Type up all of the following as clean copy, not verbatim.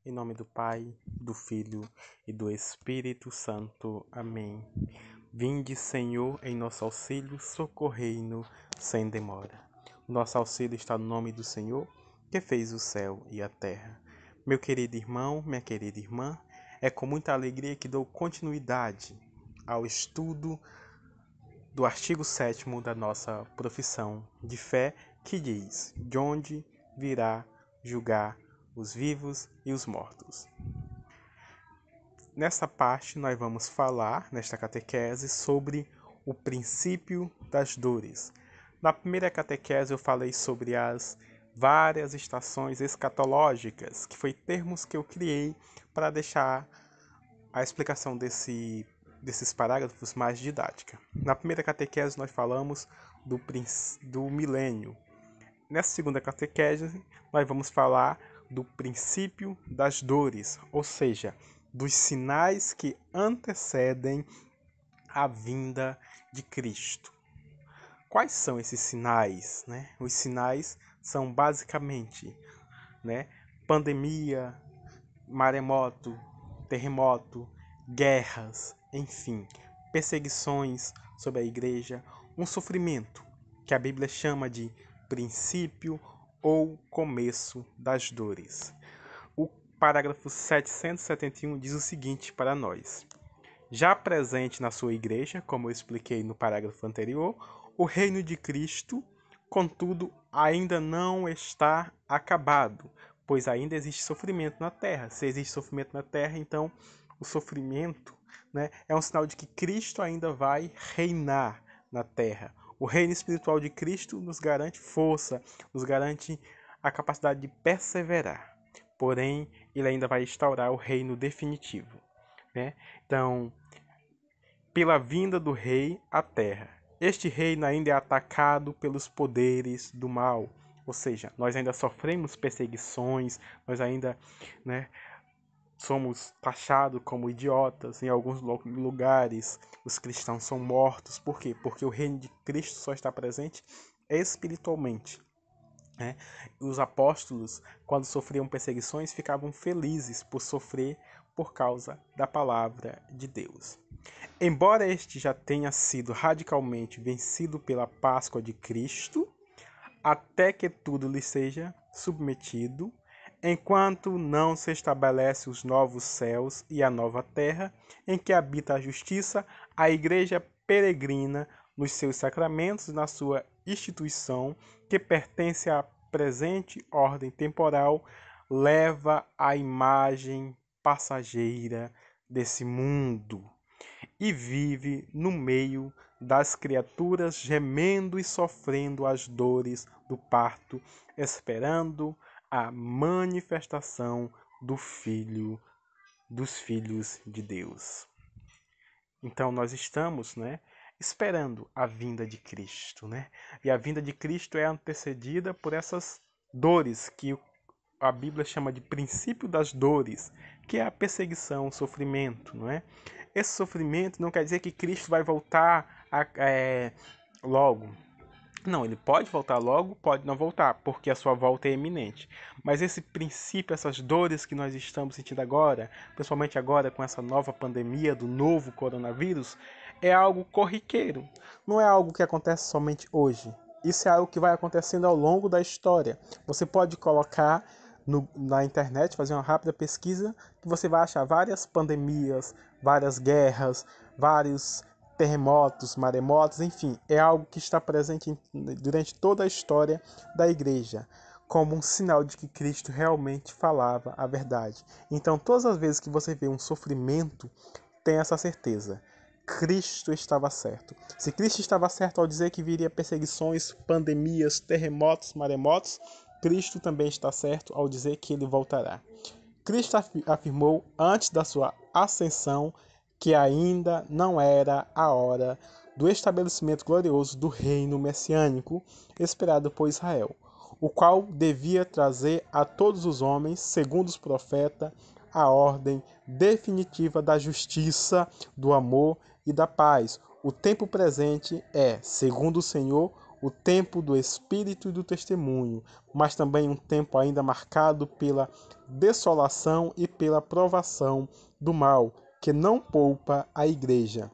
Em nome do Pai, do Filho e do Espírito Santo. Amém. Vinde, Senhor, em nosso auxílio, socorrei-nos sem demora. Nosso auxílio está no nome do Senhor, que fez o céu e a terra. Meu querido irmão, minha querida irmã, é com muita alegria que dou continuidade ao estudo do artigo 7º da nossa profissão de fé, que diz: de onde virá julgar os vivos e os mortos. Nessa parte nós vamos falar, nesta catequese, sobre o princípio das dores. Na primeira catequese eu falei sobre as várias estações escatológicas, que foi termos que eu criei para deixar a explicação desses parágrafos mais didática. Na primeira catequese nós falamos do milênio. Nessa segunda catequese nós vamos falar do princípio das dores, ou seja, dos sinais que antecedem a vinda de Cristo. Quais são esses sinais? Os sinais são basicamente pandemia, maremoto, terremoto, guerras, enfim, perseguições sobre a igreja, um sofrimento que a Bíblia chama de princípio ou começo das dores. O parágrafo 771 diz o seguinte para nós: já presente na sua igreja, como eu expliquei no parágrafo anterior, o reino de Cristo, contudo, ainda não está acabado, pois ainda existe sofrimento na terra. Se existe sofrimento na terra, então o sofrimento é um sinal de que Cristo ainda vai reinar na terra. O reino espiritual de Cristo nos garante força, nos garante a capacidade de perseverar. Porém, ele ainda vai instaurar o reino definitivo. Então, pela vinda do rei à terra. Este reino ainda é atacado pelos poderes do mal. Ou seja, nós ainda sofremos perseguições, nós ainda somos taxados como idiotas. Em alguns lugares, os cristãos são mortos. Por quê? Porque o reino de Cristo só está presente espiritualmente. Os apóstolos, quando sofriam perseguições, ficavam felizes por sofrer por causa da palavra de Deus. Embora este já tenha sido radicalmente vencido pela Páscoa de Cristo, até que tudo lhe seja submetido, enquanto não se estabelece os novos céus e a nova terra, em que habita a justiça, a Igreja peregrina nos seus sacramentos e na sua instituição, que pertence à presente ordem temporal, leva a imagem passageira desse mundo e vive no meio das criaturas, gemendo e sofrendo as dores do parto, esperando a manifestação dos filhos de Deus. Então nós estamos, esperando a vinda de Cristo, E a vinda de Cristo é antecedida por essas dores que a Bíblia chama de princípio das dores, que é a perseguição, o sofrimento, Esse sofrimento não quer dizer que Cristo vai voltar logo. Não, ele pode voltar logo, pode não voltar, porque a sua volta é iminente. Mas esse princípio, essas dores que nós estamos sentindo agora, principalmente agora com essa nova pandemia do novo coronavírus, é algo corriqueiro. Não é algo que acontece somente hoje. Isso é algo que vai acontecendo ao longo da história. Você pode colocar na internet, fazer uma rápida pesquisa, que você vai achar várias pandemias, várias guerras, vários terremotos, maremotos, enfim, é algo que está presente durante toda a história da igreja, como um sinal de que Cristo realmente falava a verdade. Então, todas as vezes que você vê um sofrimento, tenha essa certeza: Cristo estava certo. Se Cristo estava certo ao dizer que viria perseguições, pandemias, terremotos, maremotos, Cristo também está certo ao dizer que ele voltará. Cristo afirmou antes da sua ascensão que ainda não era a hora do estabelecimento glorioso do reino messiânico esperado por Israel, o qual devia trazer a todos os homens, segundo os profetas, a ordem definitiva da justiça, do amor e da paz. O tempo presente é, segundo o Senhor, o tempo do Espírito e do testemunho, mas também um tempo ainda marcado pela desolação e pela provação do mal, que não poupa a igreja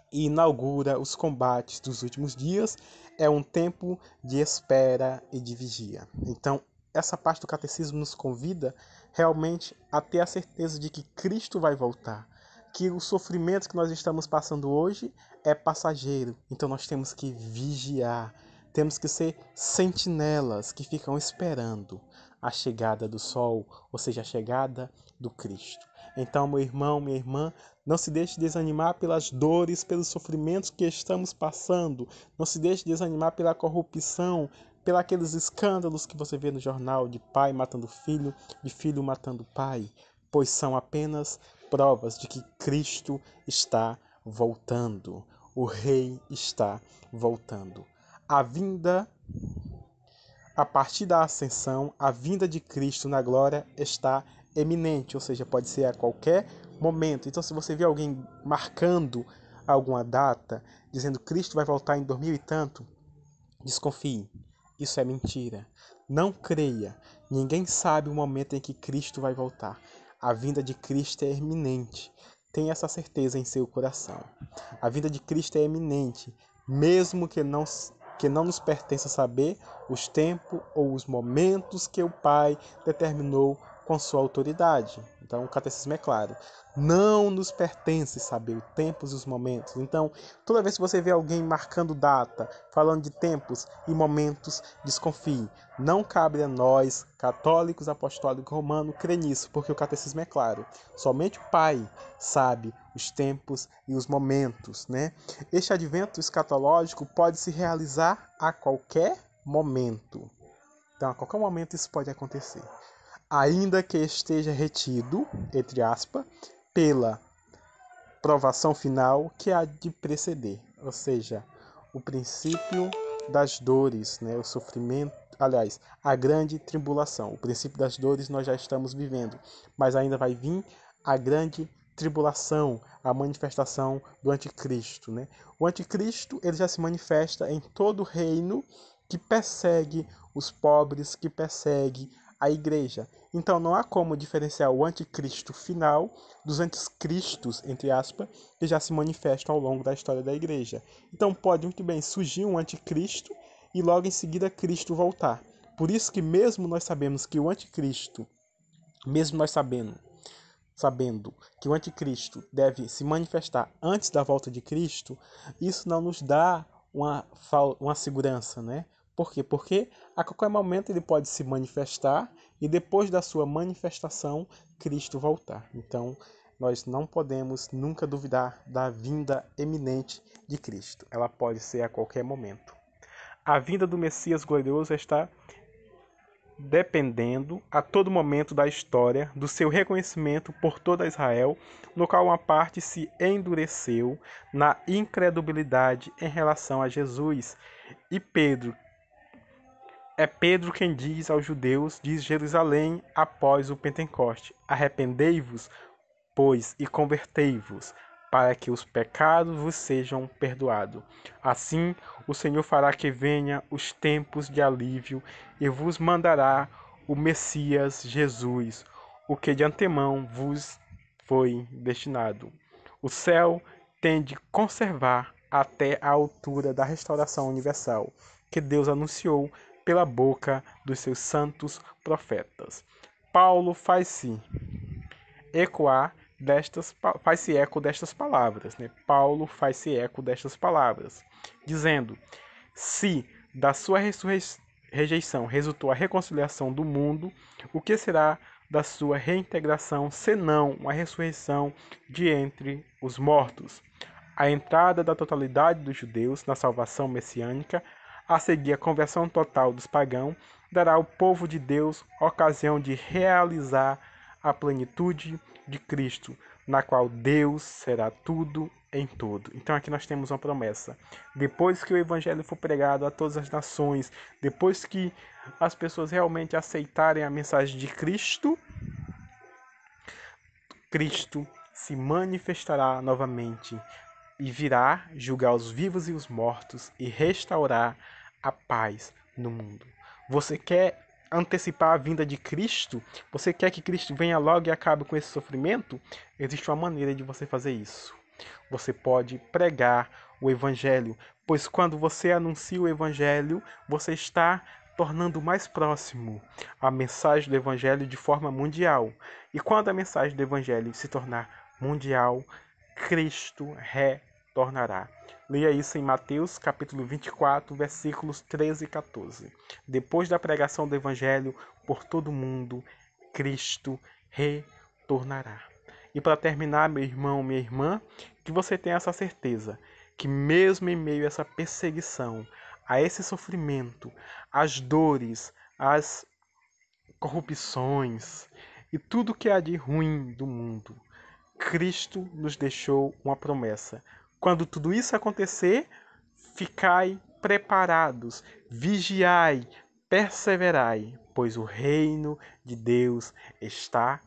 e inaugura os combates dos últimos dias. É um tempo de espera e de vigia. Então, essa parte do catecismo nos convida realmente a ter a certeza de que Cristo vai voltar, que o sofrimento que nós estamos passando hoje é passageiro. Então nós temos que vigiar, temos que ser sentinelas que ficam esperando a chegada do sol, ou seja, a chegada do Cristo. Então, meu irmão, minha irmã, não se deixe desanimar pelas dores, pelos sofrimentos que estamos passando. Não se deixe desanimar pela corrupção, pelos aqueles escândalos que você vê no jornal de pai matando filho, de filho matando pai, pois são apenas provas de que Cristo está voltando. O Rei está voltando. A partir da ascensão, a vinda de Cristo na glória está eminente, ou seja, pode ser a qualquer momento. Então, se você vê alguém marcando alguma data, dizendo que Cristo vai voltar em 2000 e tanto, desconfie. Isso é mentira. Não creia. Ninguém sabe o momento em que Cristo vai voltar. A vinda de Cristo é iminente. Tenha essa certeza em seu coração. A vinda de Cristo é iminente, mesmo que não nos pertença saber os tempos ou os momentos que o Pai determinou com sua autoridade. Então, o catecismo é claro. Não nos pertence saber os tempos e os momentos. Então, toda vez que você vê alguém marcando data, falando de tempos e momentos, desconfie. Não cabe a nós, católicos, apostólicos, romanos, crer nisso, porque o catecismo é claro. Somente o Pai sabe os tempos e os momentos, né? Este advento escatológico pode se realizar a qualquer momento. Então, a qualquer momento isso pode acontecer. Ainda que esteja retido, entre aspas, pela provação final que há de preceder. Ou seja, o princípio das dores, né? O sofrimento, aliás, a grande tribulação. O princípio das dores nós já estamos vivendo, mas ainda vai vir a grande tribulação, a manifestação do anticristo, né? O anticristo, ele já se manifesta em todo o reino que persegue os pobres, que persegue a igreja. Então não há como diferenciar o anticristo final dos anticristos, entre aspas, que já se manifestam ao longo da história da igreja. Então pode muito bem surgir um anticristo e logo em seguida Cristo voltar. Por isso que mesmo nós sabemos que o anticristo, mesmo nós sabendo que o anticristo deve se manifestar antes da volta de Cristo, isso não nos dá uma segurança, né? Por quê? Porque a qualquer momento ele pode se manifestar e depois da sua manifestação, Cristo voltar. Então, nós não podemos nunca duvidar da vinda eminente de Cristo. Ela pode ser a qualquer momento. A vinda do Messias glorioso está dependendo a todo momento da história do seu reconhecimento por toda Israel, no qual uma parte se endureceu na incredulidade em relação a Jesus. E Pedro quem diz aos judeus de Jerusalém após o Pentecoste: arrependei-vos, pois, e convertei-vos, para que os pecados vos sejam perdoados. Assim, o Senhor fará que venha os tempos de alívio e vos mandará o Messias Jesus, o que de antemão vos foi destinado. O céu tem de conservar até a altura da restauração universal, que Deus anunciou pela boca dos seus santos profetas. Paulo faz-se eco destas palavras, né? Paulo faz-se eco destas palavras, dizendo: se da sua rejeição resultou a reconciliação do mundo, o que será da sua reintegração, senão uma ressurreição de entre os mortos? A entrada da totalidade dos judeus na salvação messiânica, a seguir a conversão total dos pagãos, dará ao povo de Deus ocasião de realizar a plenitude de Cristo, na qual Deus será tudo em tudo. Então aqui nós temos uma promessa. Depois que o evangelho for pregado a todas as nações, depois que as pessoas realmente aceitarem a mensagem de Cristo, Cristo se manifestará novamente e virá julgar os vivos e os mortos e restaurar a paz no mundo. Você quer antecipar a vinda de Cristo? Você quer que Cristo venha logo e acabe com esse sofrimento? Existe uma maneira de você fazer isso. Você pode pregar o Evangelho, pois quando você anuncia o Evangelho, você está tornando mais próximo a mensagem do Evangelho de forma mundial. E quando a mensagem do Evangelho se tornar mundial, Cristo retornará. Leia isso em Mateus capítulo 24, versículos 13 e 14. Depois da pregação do Evangelho por todo o mundo, Cristo retornará. E para terminar, meu irmão, minha irmã, que você tenha essa certeza que mesmo em meio a essa perseguição, a esse sofrimento, às dores, às corrupções e tudo que há de ruim do mundo, Cristo nos deixou uma promessa. Quando tudo isso acontecer, ficai preparados, vigiai, perseverai, pois o reino de Deus está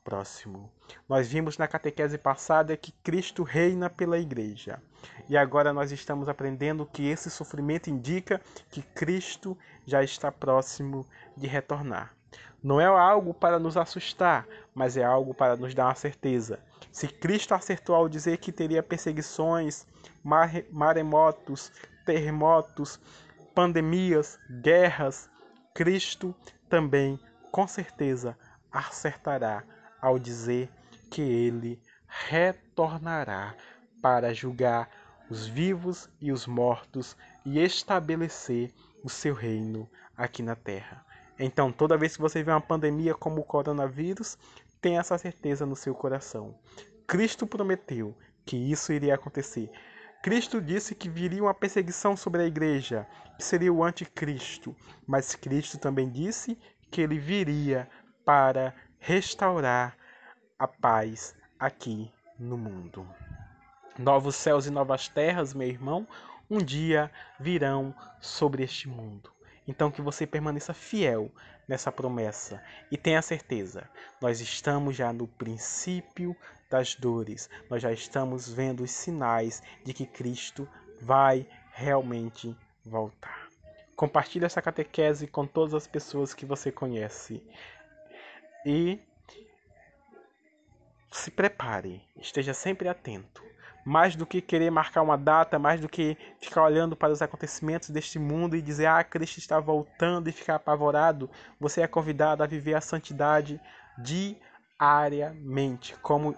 próximo. Nós vimos na catequese passada que Cristo reina pela igreja. E agora nós estamos aprendendo que esse sofrimento indica que Cristo já está próximo de retornar. Não é algo para nos assustar, mas é algo para nos dar uma certeza. Se Cristo acertou ao dizer que teria perseguições, maremotos, terremotos, pandemias, guerras, Cristo também, com certeza, acertará ao dizer que ele retornará para julgar os vivos e os mortos e estabelecer o seu reino aqui na terra. Então, toda vez que você vê uma pandemia como o coronavírus, tenha essa certeza no seu coração. Cristo prometeu que isso iria acontecer. Cristo disse que viria uma perseguição sobre a igreja, que seria o anticristo. Mas Cristo também disse que ele viria para restaurar a paz aqui no mundo. Novos céus e novas terras, meu irmão, um dia virão sobre este mundo. Então que você permaneça fiel nessa promessa e tenha certeza, nós estamos já no princípio das dores, nós já estamos vendo os sinais de que Cristo vai realmente voltar. Compartilhe essa catequese com todas as pessoas que você conhece e se prepare, esteja sempre atento. Mais do que querer marcar uma data, mais do que ficar olhando para os acontecimentos deste mundo e dizer, Cristo está voltando e ficar apavorado, você é convidado a viver a santidade diariamente, como o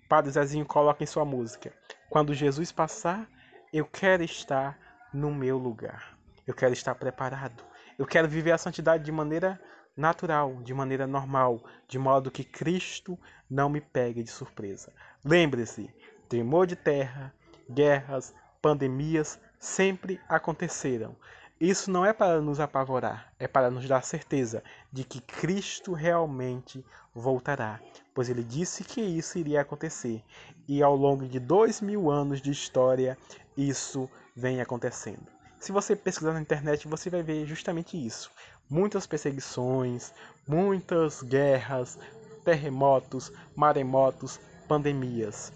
Padre Zezinho coloca em sua música. Quando Jesus passar, eu quero estar no meu lugar. Eu quero estar preparado. Eu quero viver a santidade de maneira natural, de maneira normal, de modo que Cristo não me pegue de surpresa. Lembre-se, tremor de terra, guerras, pandemias sempre aconteceram. Isso não é para nos apavorar, é para nos dar certeza de que Cristo realmente voltará, pois ele disse que isso iria acontecer. E ao longo de 2000 anos de história, isso vem acontecendo. Se você pesquisar na internet, você vai ver justamente isso. Muitas perseguições, muitas guerras, terremotos, maremotos, pandemias.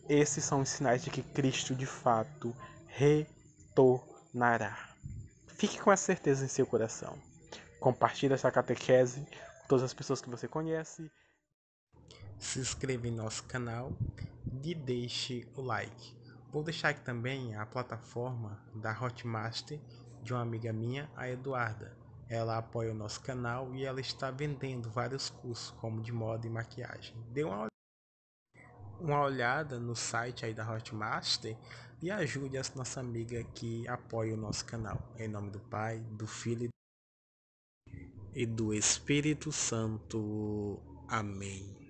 Esses são os sinais de que Cristo de fato retornará. Fique com essa certeza em seu coração. Compartilhe essa catequese com todas as pessoas que você conhece. Se inscreva em nosso canal e deixe o like. Vou deixar aqui também a plataforma da Hotmart de uma amiga minha, a Eduarda. Ela apoia o nosso canal e ela está vendendo vários cursos, como de moda e maquiagem. Dê uma olhada no site aí da Hotmart e ajude essa nossa amiga que apoia o nosso canal. Em nome do Pai, do Filho e do Espírito Santo. Amém.